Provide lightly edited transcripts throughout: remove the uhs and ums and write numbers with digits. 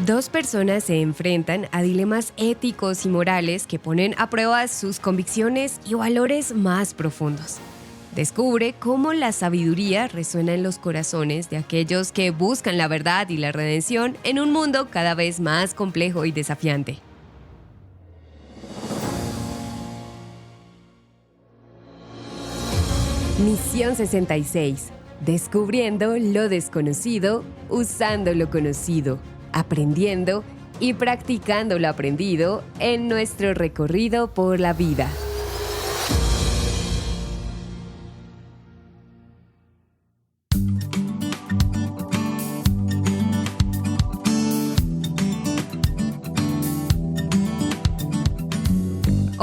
Dos personas se enfrentan a dilemas éticos y morales que ponen a prueba sus convicciones y valores más profundos. Descubre cómo la sabiduría resuena en los corazones de aquellos que buscan la verdad y la redención en un mundo cada vez más complejo y desafiante. Misión 66. Descubriendo lo desconocido, usando lo conocido, aprendiendo y practicando lo aprendido en nuestro recorrido por la vida.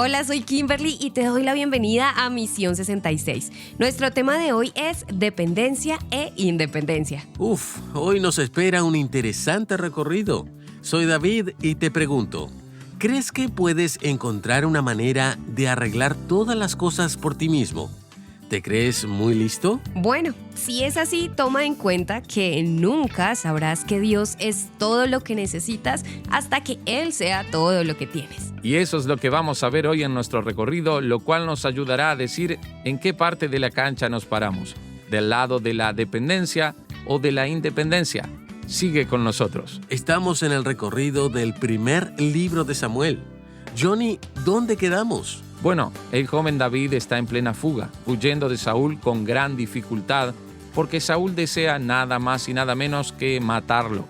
Hola, soy Kimberly y te doy la bienvenida a Misión 66. Nuestro tema de hoy es dependencia e independencia. Hoy nos espera un interesante recorrido. Soy David y te pregunto, ¿crees que puedes encontrar una manera de arreglar todas las cosas por ti mismo? ¿Te crees muy listo? Bueno, si es así, toma en cuenta que nunca sabrás que Dios es todo lo que necesitas hasta que Él sea todo lo que tienes. Y eso es lo que vamos a ver hoy en nuestro recorrido, lo cual nos ayudará a decir en qué parte de la cancha nos paramos, del lado de la dependencia o de la independencia. Sigue con nosotros. Estamos en el recorrido del primer libro de Samuel. Johnny, ¿dónde quedamos? Bueno, el joven David está en plena fuga, huyendo de Saúl con gran dificultad, porque Saúl desea nada más y nada menos que matarlo.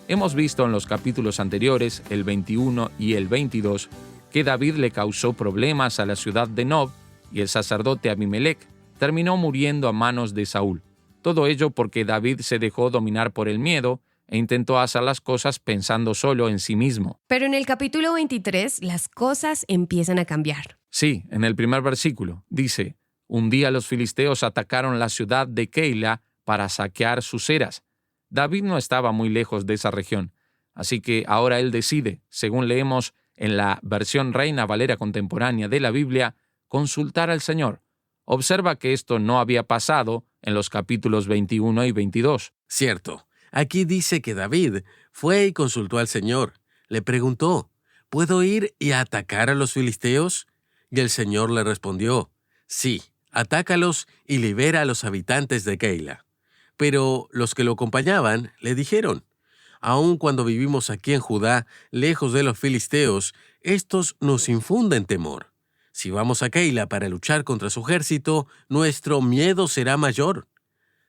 Hemos visto en los capítulos anteriores, el 21 y el 22, que David le causó problemas a la ciudad de Nob y el sacerdote Abimelech terminó muriendo a manos de Saúl. Todo ello porque David se dejó dominar por el miedo e intentó hacer las cosas pensando solo en sí mismo. Pero en el capítulo 23 las cosas empiezan a cambiar. Sí, en el primer versículo dice: un día los filisteos atacaron la ciudad de Keila para saquear sus eras. David no estaba muy lejos de esa región, así que ahora él decide, según leemos en la versión Reina Valera contemporánea de la Biblia, consultar al Señor. Observa que esto no había pasado en los capítulos 21 y 22. Cierto. Aquí dice que David fue y consultó al Señor. Le preguntó, ¿puedo ir y atacar a los filisteos? Y el Señor le respondió, sí, atácalos y libera a los habitantes de Keila. Pero los que lo acompañaban le dijeron, aun cuando vivimos aquí en Judá, lejos de los filisteos, estos nos infunden temor. Si vamos a Keila para luchar contra su ejército, nuestro miedo será mayor.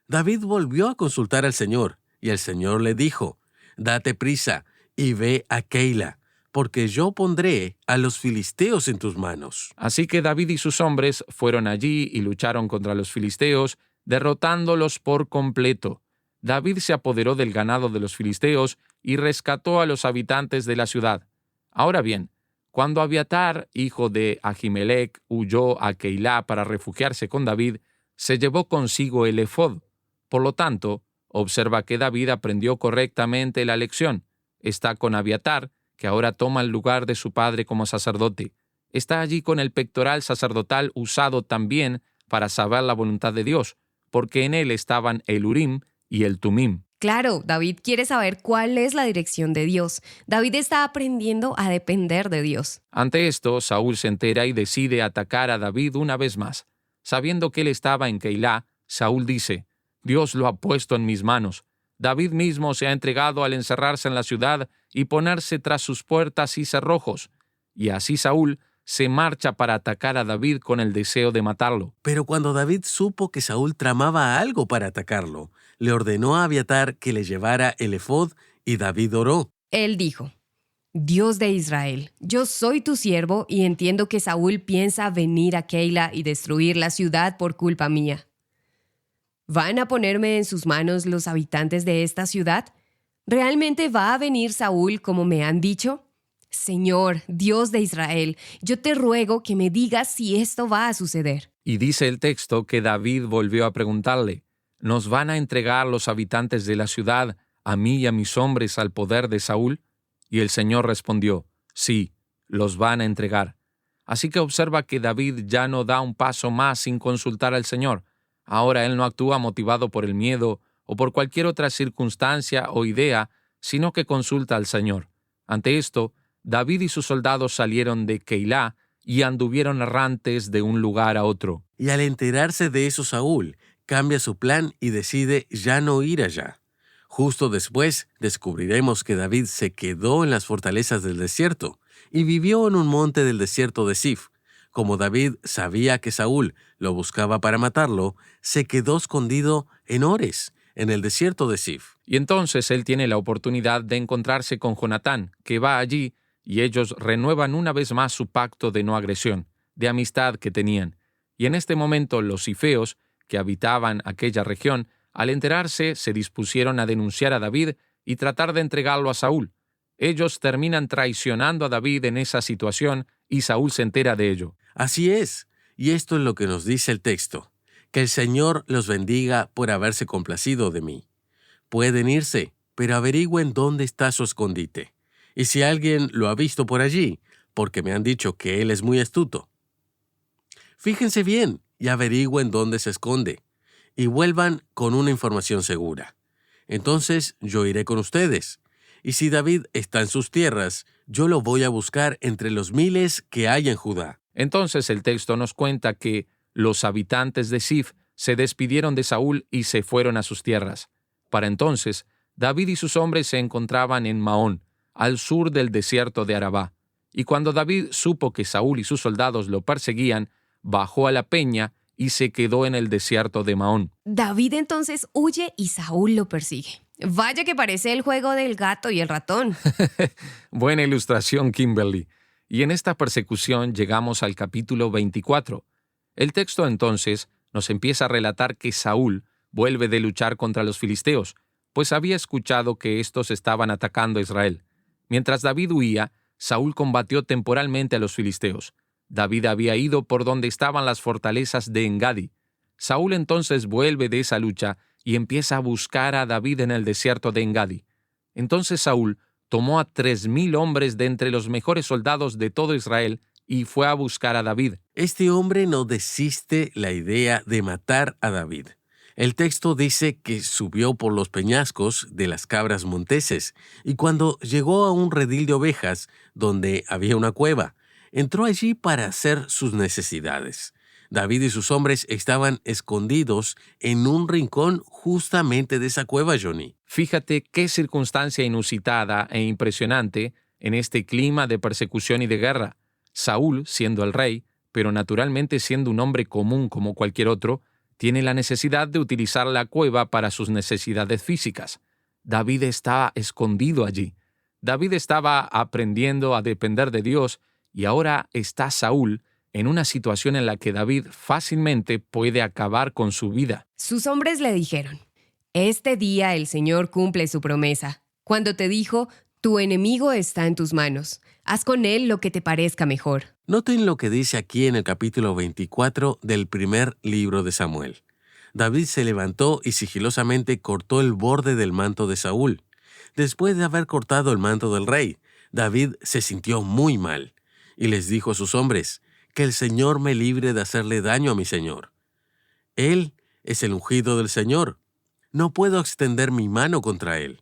David volvió a consultar al Señor, y el Señor le dijo, date prisa y ve a Keila, porque yo pondré a los filisteos en tus manos. Así que David y sus hombres fueron allí y lucharon contra los filisteos, derrotándolos por completo. David se apoderó del ganado de los filisteos y rescató a los habitantes de la ciudad. Ahora bien, cuando Abiatar, hijo de Ahimelech, huyó a Keilá para refugiarse con David, se llevó consigo el efod. Por lo tanto, observa que David aprendió correctamente la lección. Está con Abiatar, que ahora toma el lugar de su padre como sacerdote. Está allí con el pectoral sacerdotal usado también para saber la voluntad de Dios, porque en él estaban el Urim y el Tumim. Claro, David quiere saber cuál es la dirección de Dios. David está aprendiendo a depender de Dios. Ante esto, Saúl se entera y decide atacar a David una vez más. Sabiendo que él estaba en Keilá, Saúl dice, Dios lo ha puesto en mis manos. David mismo se ha entregado al encerrarse en la ciudad y ponerse tras sus puertas y cerrojos. Y así Saúl se marcha para atacar a David con el deseo de matarlo. Pero cuando David supo que Saúl tramaba algo para atacarlo, le ordenó a Abiatar que le llevara el efod y David oró. Él dijo, Dios de Israel, yo soy tu siervo y entiendo que Saúl piensa venir a Keila y destruir la ciudad por culpa mía. ¿Van a ponerme en sus manos los habitantes de esta ciudad? ¿Realmente va a venir Saúl como me han dicho? Señor, Dios de Israel, yo te ruego que me digas si esto va a suceder. Y dice el texto que David volvió a preguntarle, ¿nos van a entregar los habitantes de la ciudad, a mí y a mis hombres, al poder de Saúl? Y el Señor respondió, sí, los van a entregar. Así que observa que David ya no da un paso más sin consultar al Señor. Ahora él no actúa motivado por el miedo o por cualquier otra circunstancia o idea, sino que consulta al Señor. Ante esto, David y sus soldados salieron de Keilá y anduvieron errantes de un lugar a otro. Y al enterarse de eso, Saúl cambia su plan y decide ya no ir allá. Justo después descubriremos que David se quedó en las fortalezas del desierto y vivió en un monte del desierto de Sif. Como David sabía que Saúl lo buscaba para matarlo, se quedó escondido en Ores, en el desierto de Sif. Y entonces él tiene la oportunidad de encontrarse con Jonatán, que va allí, y ellos renuevan una vez más su pacto de no agresión, de amistad que tenían. Y en este momento los sifeos, que habitaban aquella región, al enterarse se dispusieron a denunciar a David y tratar de entregarlo a Saúl. Ellos terminan traicionando a David en esa situación y Saúl se entera de ello. Así es, y esto es lo que nos dice el texto. Que el Señor los bendiga por haberse complacido de mí. Pueden irse, pero averigüen dónde está su escondite. Y si alguien lo ha visto por allí, porque me han dicho que él es muy astuto. Fíjense bien y averigüen dónde se esconde, y vuelvan con una información segura. Entonces yo iré con ustedes. Y si David está en sus tierras, yo lo voy a buscar entre los miles que hay en Judá. Entonces el texto nos cuenta que los habitantes de Sif se despidieron de Saúl y se fueron a sus tierras. Para entonces, David y sus hombres se encontraban en Maón, al sur del desierto de Arabá. Y cuando David supo que Saúl y sus soldados lo perseguían, bajó a la peña y se quedó en el desierto de Maón. David entonces huye y Saúl lo persigue. Vaya que parece el juego del gato y el ratón. Buena ilustración, Kimberly. Y en esta persecución llegamos al capítulo 24. El texto entonces nos empieza a relatar que Saúl vuelve de luchar contra los filisteos, pues había escuchado que estos estaban atacando a Israel. Mientras David huía, Saúl combatió temporalmente a los filisteos. David había ido por donde estaban las fortalezas de Engadi. Saúl entonces vuelve de esa lucha y empieza a buscar a David en el desierto de Engadi. Entonces Saúl tomó a 3,000 hombres de entre los mejores soldados de todo Israel y fue a buscar a David. Este hombre no desiste la idea de matar a David. El texto dice que subió por los peñascos de las cabras monteses y cuando llegó a un redil de ovejas donde había una cueva, entró allí para hacer sus necesidades. David y sus hombres estaban escondidos en un rincón justamente de esa cueva, Johnny. Fíjate qué circunstancia inusitada e impresionante en este clima de persecución y de guerra. Saúl, siendo el rey, pero naturalmente siendo un hombre común como cualquier otro, tiene la necesidad de utilizar la cueva para sus necesidades físicas. David estaba escondido allí. David estaba aprendiendo a depender de Dios y ahora está Saúl en una situación en la que David fácilmente puede acabar con su vida. Sus hombres le dijeron, «Este día el Señor cumple su promesa. Cuando te dijo, tu enemigo está en tus manos. Haz con él lo que te parezca mejor». Noten lo que dice aquí en el capítulo 24 del primer libro de Samuel. David se levantó y sigilosamente cortó el borde del manto de Saúl. Después de haber cortado el manto del rey, David se sintió muy mal y les dijo a sus hombres, «Que el Señor me libre de hacerle daño a mi Señor. Él es el ungido del Señor. No puedo extender mi mano contra él».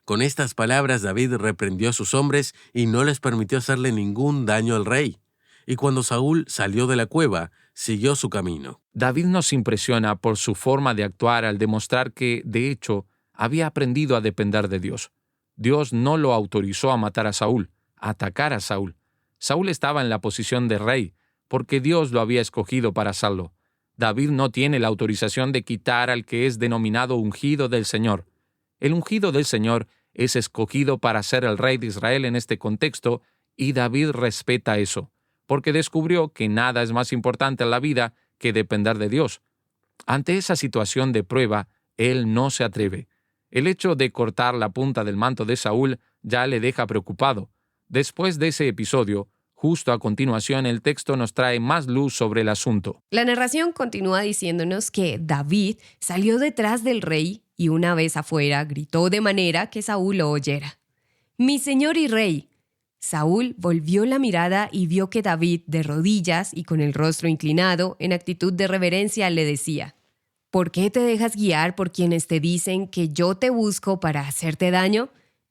Con estas palabras David reprendió a sus hombres y no les permitió hacerle ningún daño al rey. Y cuando Saúl salió de la cueva, siguió su camino. David nos impresiona por su forma de actuar al demostrar que, de hecho, había aprendido a depender de Dios. Dios no lo autorizó a matar a Saúl, a atacar a Saúl. Saúl estaba en la posición de rey, porque Dios lo había escogido para hacerlo. David no tiene la autorización de quitar al que es denominado ungido del Señor. El ungido del Señor es escogido para ser el rey de Israel en este contexto, y David respeta eso, porque descubrió que nada es más importante en la vida que depender de Dios. Ante esa situación de prueba, él no se atreve. El hecho de cortar la punta del manto de Saúl ya le deja preocupado. Después de ese episodio, justo a continuación, el texto nos trae más luz sobre el asunto. La narración continúa diciéndonos que David salió detrás del rey y una vez afuera gritó de manera que Saúl lo oyera. «Mi señor y rey». Saúl volvió la mirada y vio que David, de rodillas y con el rostro inclinado, en actitud de reverencia, le decía, «¿Por qué te dejas guiar por quienes te dicen que yo te busco para hacerte daño?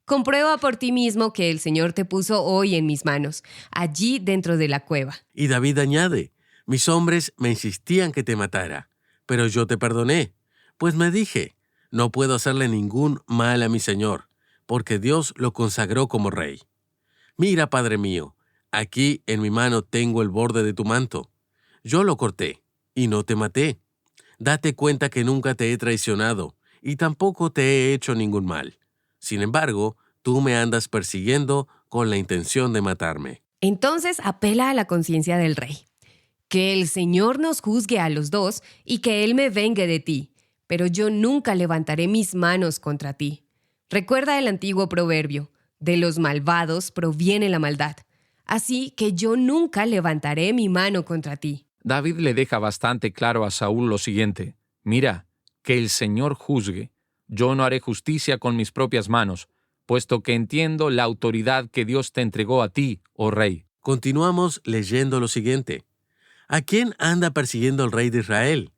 Comprueba por ti mismo que el Señor te puso hoy en mis manos, allí dentro de la cueva. Y David añade, mis hombres me insistían que te matara, pero yo te perdoné, pues me dije, no puedo hacerle ningún mal a mi Señor, porque Dios lo consagró como rey. Mira, Padre mío, aquí en mi mano tengo el borde de tu manto. Yo lo corté, y no te maté. Date cuenta que nunca te he traicionado, y tampoco te he hecho ningún mal. Sin embargo, tú me andas persiguiendo con la intención de matarme. Entonces apela a la conciencia del rey. Que el Señor nos juzgue a los dos y que Él me vengue de ti, pero yo nunca levantaré mis manos contra ti. Recuerda el antiguo proverbio, de los malvados proviene la maldad. Así que yo nunca levantaré mi mano contra ti. David le deja bastante claro a Saúl lo siguiente: mira, que el Señor juzgue. Yo no haré justicia con mis propias manos, puesto que entiendo la autoridad que Dios te entregó a ti, oh rey. Continuamos leyendo lo siguiente. ¿A quién anda persiguiendo el rey de Israel?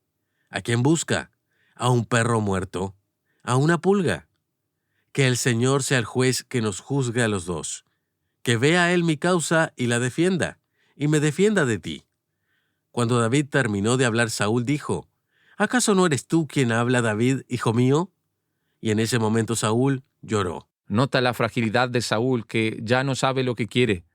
¿A quién busca? ¿A un perro muerto? ¿A una pulga? Que el Señor sea el juez que nos juzgue a los dos. Que vea Él mi causa y la defienda, y me defienda de ti. Cuando David terminó de hablar, Saúl dijo, ¿acaso no eres tú quien habla, David, hijo mío? Y en ese momento Saúl lloró. Nota la fragilidad de Saúl, que ya no sabe lo que quiere.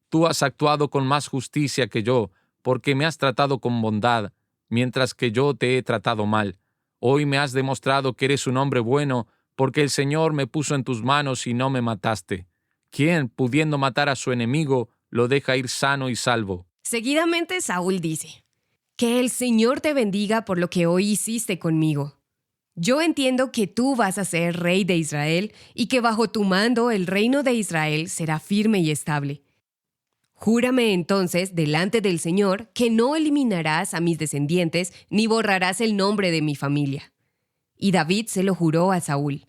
Tú has actuado con más justicia que yo, porque me has tratado con bondad, mientras que yo te he tratado mal. Hoy me has demostrado que eres un hombre bueno, porque el Señor me puso en tus manos y no me mataste. ¿Quién, pudiendo matar a su enemigo, lo deja ir sano y salvo? Seguidamente Saúl dice, que el Señor te bendiga por lo que hoy hiciste conmigo. Yo entiendo que tú vas a ser rey de Israel y que bajo tu mando el reino de Israel será firme y estable. Júrame entonces delante del Señor que no eliminarás a mis descendientes ni borrarás el nombre de mi familia. Y David se lo juró a Saúl.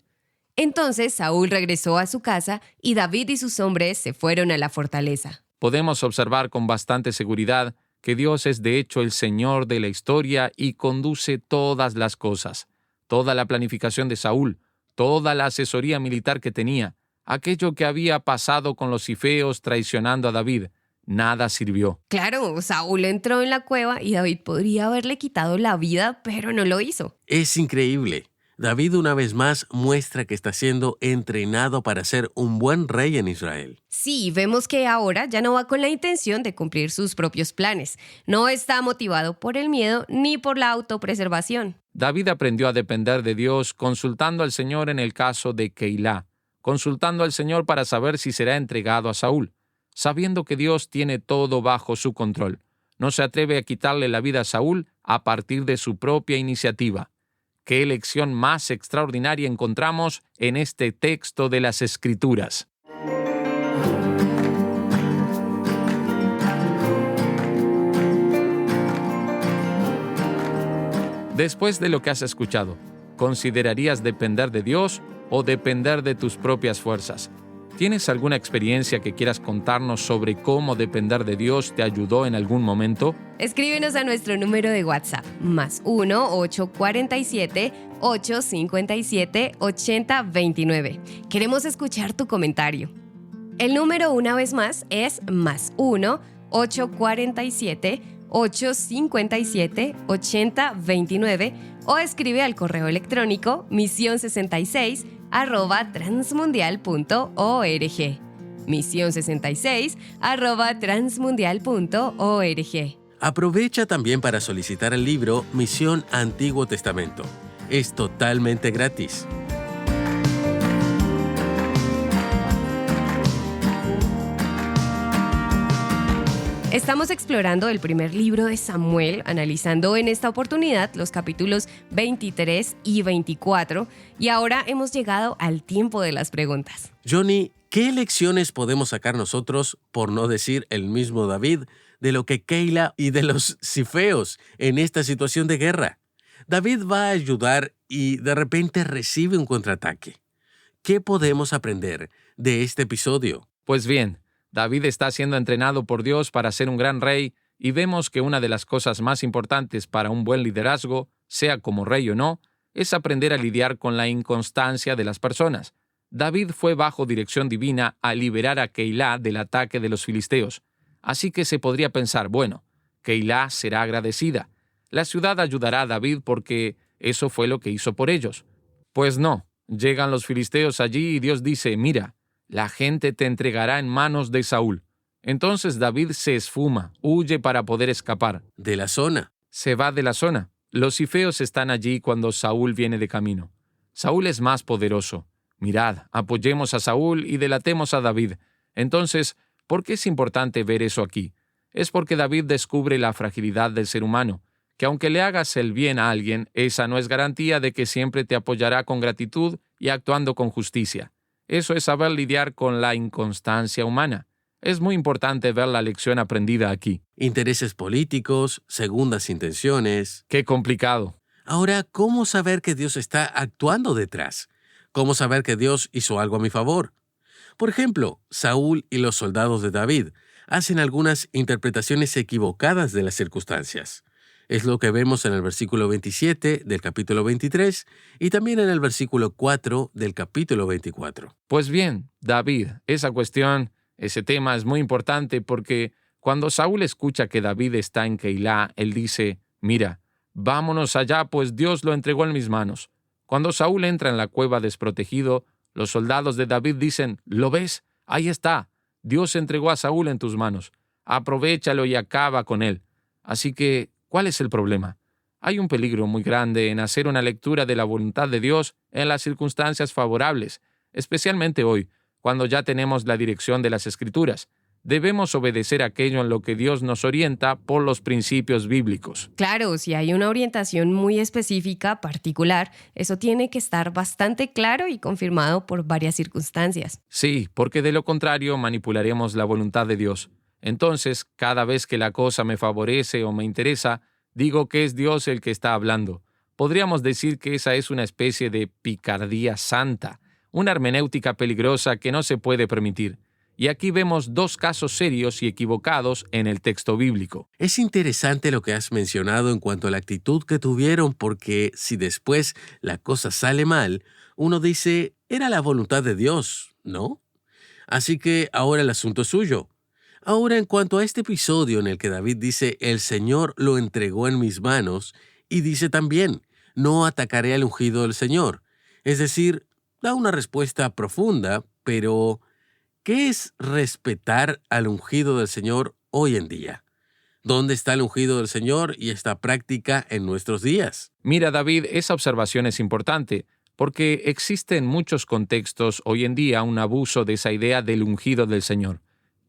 Entonces Saúl regresó a su casa y David y sus hombres se fueron a la fortaleza. Podemos observar con bastante seguridad que Dios es de hecho el Señor de la historia y conduce todas las cosas. Toda la planificación de Saúl, toda la asesoría militar que tenía, aquello que había pasado con los cifeos traicionando a David, nada sirvió. Claro, Saúl entró en la cueva y David podría haberle quitado la vida, pero no lo hizo. Es increíble. David una vez más muestra que está siendo entrenado para ser un buen rey en Israel. Sí, vemos que ahora ya no va con la intención de cumplir sus propios planes. No está motivado por el miedo ni por la autopreservación. David aprendió a depender de Dios consultando al Señor en el caso de Keilá, consultando al Señor para saber si será entregado a Saúl, sabiendo que Dios tiene todo bajo su control. No se atreve a quitarle la vida a Saúl a partir de su propia iniciativa. ¿Qué lección más extraordinaria encontramos en este texto de las Escrituras? Después de lo que has escuchado, ¿considerarías depender de Dios o depender de tus propias fuerzas? ¿Tienes alguna experiencia que quieras contarnos sobre cómo depender de Dios te ayudó en algún momento? Escríbenos a nuestro número de WhatsApp, +1-847-857-8029. Queremos escuchar tu comentario. El número una vez más es +1-847-857-8029 o escribe al correo electrónico misión66@transmundial.org. misión66@transmundial.org. Aprovecha también para solicitar el libro Misión Antiguo Testamento. Es totalmente gratis. Estamos explorando el primer libro de Samuel, analizando en esta oportunidad los capítulos 23 y 24, y ahora hemos llegado al tiempo de las preguntas. Johnny, ¿qué lecciones podemos sacar nosotros, por no decir el mismo David, de lo que Keila y de los cifeos en esta situación de guerra? David va a ayudar y de repente recibe un contraataque. ¿Qué podemos aprender de este episodio? Pues bien, David está siendo entrenado por Dios para ser un gran rey y vemos que una de las cosas más importantes para un buen liderazgo, sea como rey o no, es aprender a lidiar con la inconstancia de las personas. David fue bajo dirección divina a liberar a Keilah del ataque de los filisteos. Así que se podría pensar, bueno, Keilah será agradecida. La ciudad ayudará a David porque eso fue lo que hizo por ellos. Pues no, llegan los filisteos allí y Dios dice, mira, la gente te entregará en manos de Saúl. Entonces David se esfuma, huye para poder escapar. De la zona. Se va de la zona. Los cifeos están allí cuando Saúl viene de camino. Saúl es más poderoso. Mirad, apoyemos a Saúl y delatemos a David. Entonces, ¿por qué es importante ver eso aquí? Es porque David descubre la fragilidad del ser humano, que aunque le hagas el bien a alguien, esa no es garantía de que siempre te apoyará con gratitud y actuando con justicia. Eso es saber lidiar con la inconstancia humana. Es muy importante ver la lección aprendida aquí. Intereses políticos, segundas intenciones. ¡Qué complicado! Ahora, ¿cómo saber que Dios está actuando detrás? ¿Cómo saber que Dios hizo algo a mi favor? Por ejemplo, Saúl y los soldados de David hacen algunas interpretaciones equivocadas de las circunstancias. Es lo que vemos en el versículo 27 del capítulo 23 y también en el versículo 4 del capítulo 24. Pues bien, David, ese tema es muy importante porque cuando Saúl escucha que David está en Keilah, él dice, mira, vámonos allá, pues Dios lo entregó en mis manos. Cuando Saúl entra en la cueva desprotegido, los soldados de David dicen, ¿lo ves? Ahí está. Dios entregó a Saúl en tus manos. Aprovéchalo y acaba con él. Así que, ¿cuál es el problema? Hay un peligro muy grande en hacer una lectura de la voluntad de Dios en las circunstancias favorables, especialmente hoy, cuando ya tenemos la dirección de las Escrituras. Debemos obedecer aquello en lo que Dios nos orienta por los principios bíblicos. Claro, si hay una orientación muy específica, particular, eso tiene que estar bastante claro y confirmado por varias circunstancias. Sí, porque de lo contrario manipularemos la voluntad de Dios. Entonces, cada vez que la cosa me favorece o me interesa, digo que es Dios el que está hablando. Podríamos decir que esa es una especie de picardía santa, una hermenéutica peligrosa que no se puede permitir. Y aquí vemos dos casos serios y equivocados en el texto bíblico. Es interesante lo que has mencionado en cuanto a la actitud que tuvieron, porque si después la cosa sale mal, uno dice, era la voluntad de Dios, ¿no? Así que ahora el asunto es suyo. Ahora, en cuanto a este episodio en el que David dice, el Señor lo entregó en mis manos, y dice también, no atacaré al ungido del Señor. Es decir, da una respuesta profunda, pero ¿qué es respetar al ungido del Señor hoy en día? ¿Dónde está el ungido del Señor y esta práctica en nuestros días? Mira, David, esa observación es importante, porque existe en muchos contextos hoy en día un abuso de esa idea del ungido del Señor.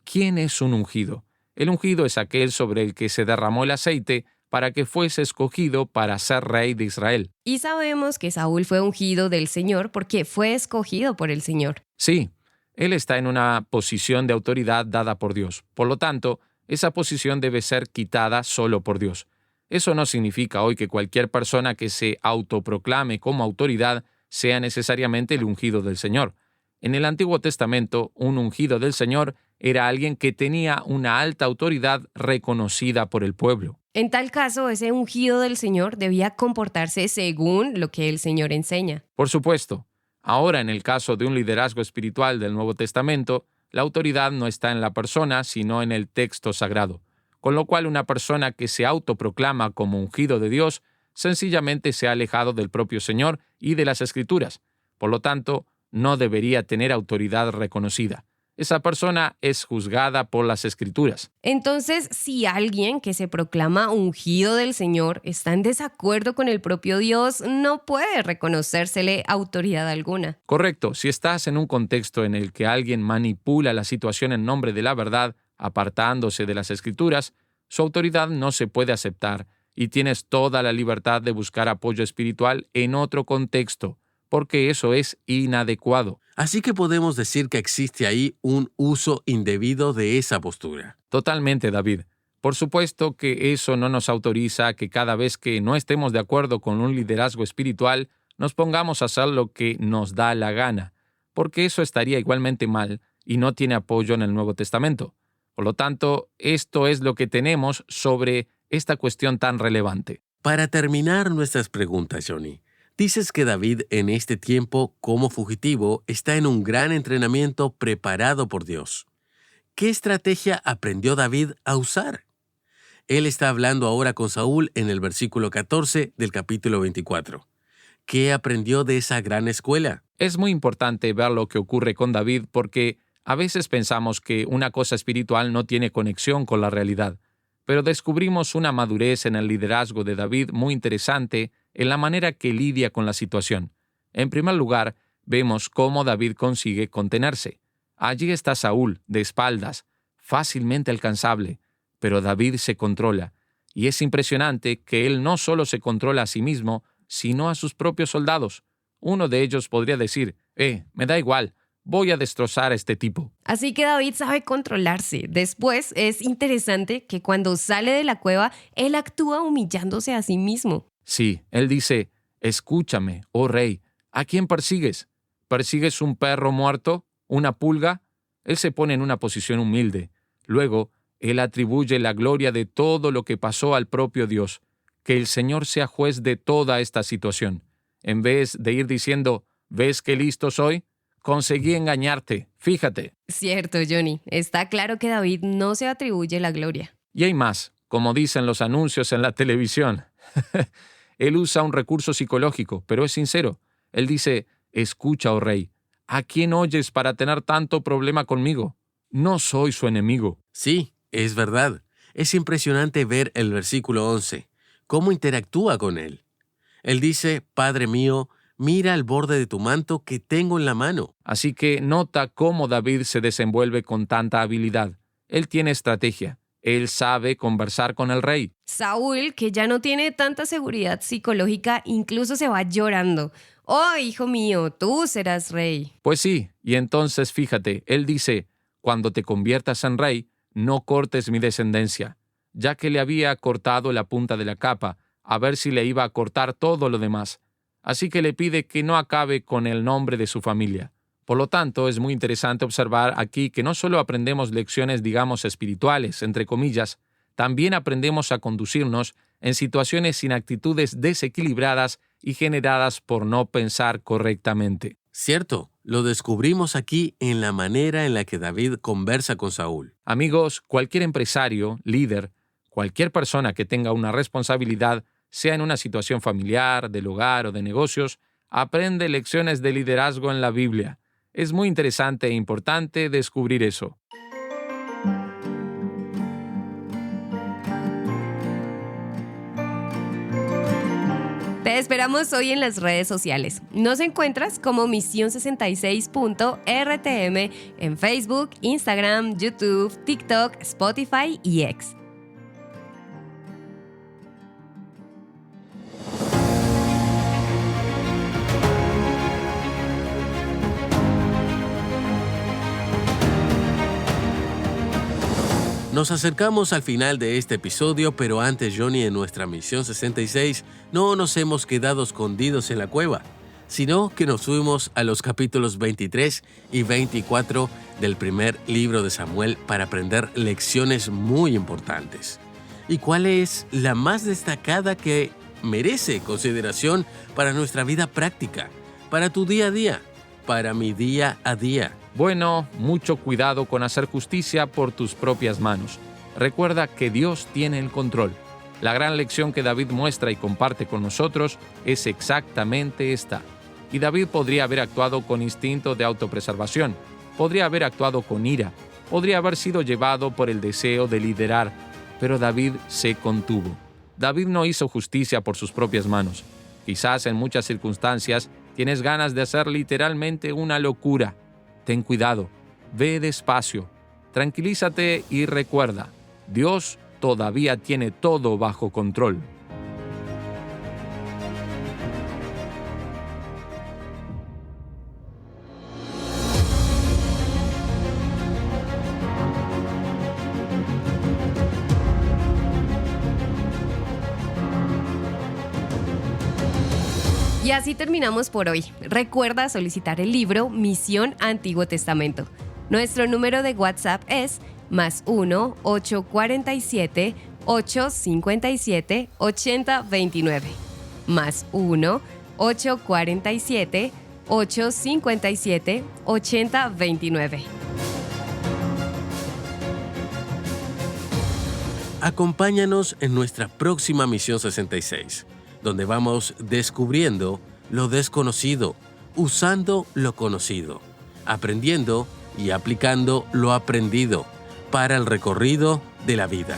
¿Quién es un ungido? El ungido es aquel sobre el que se derramó el aceite para que fuese escogido para ser rey de Israel. Y sabemos que Saúl fue ungido del Señor porque fue escogido por el Señor. Sí, él está en una posición de autoridad dada por Dios. Por lo tanto, esa posición debe ser quitada solo por Dios. Eso no significa hoy que cualquier persona que se autoproclame como autoridad sea necesariamente el ungido del Señor. En el Antiguo Testamento, un ungido del Señor era alguien que tenía una alta autoridad reconocida por el pueblo. En tal caso, ese ungido del Señor debía comportarse según lo que el Señor enseña. Por supuesto. Ahora, en el caso de un liderazgo espiritual del Nuevo Testamento, la autoridad no está en la persona, sino en el texto sagrado. Con lo cual, una persona que se autoproclama como ungido de Dios, sencillamente se ha alejado del propio Señor y de las Escrituras. Por lo tanto, no debería tener autoridad reconocida. Esa persona es juzgada por las Escrituras. Entonces, si alguien que se proclama ungido del Señor está en desacuerdo con el propio Dios, no puede reconocérsele autoridad alguna. Correcto, si estás en un contexto en el que alguien manipula la situación en nombre de la verdad, apartándose de las Escrituras, su autoridad no se puede aceptar y tienes toda la libertad de buscar apoyo espiritual en otro contexto, porque eso es inadecuado. Así que podemos decir que existe ahí un uso indebido de esa postura. Totalmente, David. Por supuesto que eso no nos autoriza a que cada vez que no estemos de acuerdo con un liderazgo espiritual, nos pongamos a hacer lo que nos da la gana, porque eso estaría igualmente mal y no tiene apoyo en el Nuevo Testamento. Por lo tanto, esto es lo que tenemos sobre esta cuestión tan relevante. Para terminar nuestras preguntas, Johnny, Dices que David en este tiempo como fugitivo está en un gran entrenamiento preparado por Dios. ¿Qué estrategia aprendió David a usar? Él está hablando ahora con Saúl en el versículo 14 del capítulo 24. ¿Qué aprendió de esa gran escuela? Es muy importante ver lo que ocurre con David porque a veces pensamos que una cosa espiritual no tiene conexión con la realidad, pero descubrimos una madurez en el liderazgo de David muy interesante en la manera que lidia con la situación. En primer lugar, vemos cómo David consigue contenerse. Allí está Saúl, de espaldas, fácilmente alcanzable, pero David se controla, y es impresionante que él no solo se controla a sí mismo, sino a sus propios soldados. Uno de ellos podría decir, me da igual, voy a destrozar a este tipo. Así que David sabe controlarse. Después es interesante que cuando sale de la cueva, él actúa humillándose a sí mismo. Sí, él dice, escúchame, oh rey, ¿a quién persigues? ¿Persigues un perro muerto? ¿Una pulga? Él se pone en una posición humilde. Luego, él atribuye la gloria de todo lo que pasó al propio Dios. Que el Señor sea juez de toda esta situación. En vez de ir diciendo, ¿ves qué listo soy? Conseguí engañarte, fíjate. Cierto, Johnny. Está claro que David no se atribuye la gloria. Y hay más, como dicen los anuncios en la televisión. Él usa un recurso psicológico, pero es sincero. Él dice, escucha, oh rey, ¿a quién oyes para tener tanto problema conmigo? No soy su enemigo. Sí, es verdad. Es impresionante ver el versículo 11, cómo interactúa con él. Él dice, Padre mío, mira el borde de tu manto que tengo en la mano. Así que nota cómo David se desenvuelve con tanta habilidad. Él tiene estrategia. Él sabe conversar con el rey. Saúl, que ya no tiene tanta seguridad psicológica, incluso se va llorando. Oh, hijo mío, tú serás rey. Pues sí, y entonces fíjate, él dice, cuando te conviertas en rey, no cortes mi descendencia, ya que le había cortado la punta de la capa, a ver si le iba a cortar todo lo demás. Así que le pide que no acabe con el nombre de su familia. Por lo tanto, es muy interesante observar aquí que no solo aprendemos lecciones, digamos, espirituales, entre comillas, también aprendemos a conducirnos en situaciones sin actitudes desequilibradas y generadas por no pensar correctamente. Cierto, lo descubrimos aquí en la manera en la que David conversa con Saúl. Amigos, cualquier empresario, líder, cualquier persona que tenga una responsabilidad, sea en una situación familiar, del hogar o de negocios, aprende lecciones de liderazgo en la Biblia. Es muy interesante e importante descubrir eso. Te esperamos hoy en las redes sociales. Nos encuentras como Misión66.rtm en Facebook, Instagram, YouTube, TikTok, Spotify y X. Nos acercamos al final de este episodio, pero antes, Johnny, en nuestra Misión 66 no nos hemos quedado escondidos en la cueva, sino que nos fuimos a los capítulos 23 y 24 del primer libro de Samuel para aprender lecciones muy importantes. ¿Y cuál es la más destacada que merece consideración para nuestra vida práctica, para tu día a día, para mi día a día? Bueno, mucho cuidado con hacer justicia por tus propias manos. Recuerda que Dios tiene el control. La gran lección que David muestra y comparte con nosotros es exactamente esta. Y David podría haber actuado con instinto de autopreservación, podría haber actuado con ira, podría haber sido llevado por el deseo de liderar, pero David se contuvo. David no hizo justicia por sus propias manos. Quizás en muchas circunstancias tienes ganas de hacer literalmente una locura. Ten cuidado, ve despacio, tranquilízate y recuerda, Dios todavía tiene todo bajo control. Y así terminamos por hoy. Recuerda solicitar el libro Misión Antiguo Testamento. Nuestro número de WhatsApp es +1 847 857 8029. +1 847-857-8029. Acompáñanos en nuestra próxima Misión 66, donde vamos descubriendo lo desconocido, usando lo conocido, aprendiendo y aplicando lo aprendido para el recorrido de la vida.